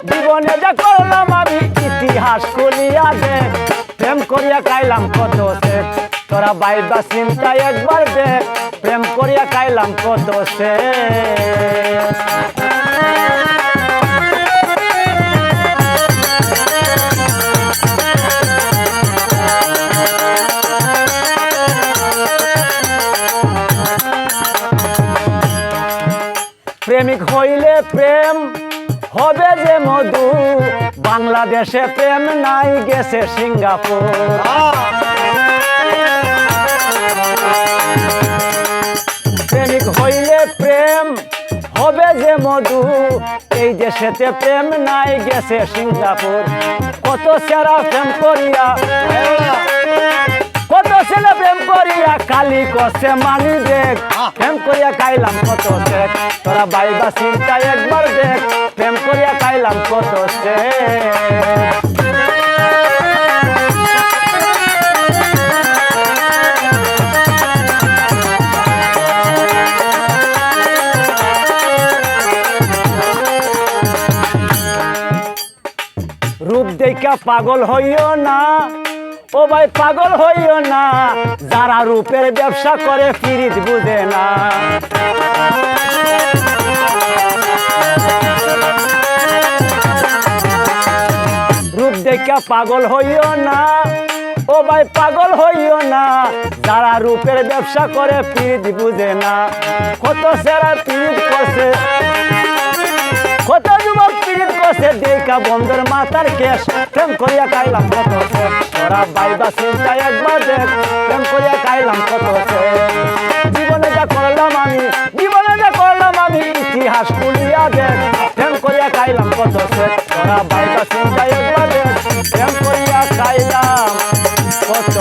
জীবনে যা করলাম আমি ইতিহাস খুলিয়া দেখ প্রেম করিয়া খাইলাম কত সে তোরা বাইবা চিন্তা একবার দেখ প্রেম করিয়া খাইলাম কত সে প্রেমিক হইলে প্রেম হবে যে মধু বাংলাদেশে প্রেম নাই গেছে সিঙ্গাপুর প্রেমিক হইলে প্রেম হবে যে মধু এই দেশেতে প্রেম নাই গেছে সিঙ্গাপুর কত সেরা প্রেম করিয়া কত ছেলে প্রেম করিয়া কালি কষে মানি দেখ প্রেম করিয়া খাইলাম কত দেখ তোরা বাইবা চিন্তা একবার দেখ প্রেম করিয়া খাইলাম কত সে রূপ দেখা পাগল হইও না ও ভাই পাগল হইও না যারা রূপের ব্যবসা করে ফিরিত বুঝে না রূপ দেখা পাগল হইও না ও ভাই পাগল হইও না যারা রূপের ব্যবসা করে ফিরিত বুঝে না কত সেরা ফিরিত করছে কত যুবক পীড়িত করছে দেখা বন্ধের মাথার কেশ প্রেম করিয়া খাইলাম কত তোরা বাইবা চিন্তা একবার দেখ প্রেম করিয়া খাইলাম কত জীবনে যা করলাম আমি ইতিহাস খুলিয়া দেখ প্রেম করিয়া খাইলাম কত তোরা বাইবা চিন্তা একবার দেখ প্রেম করিয়া খাইলাম কত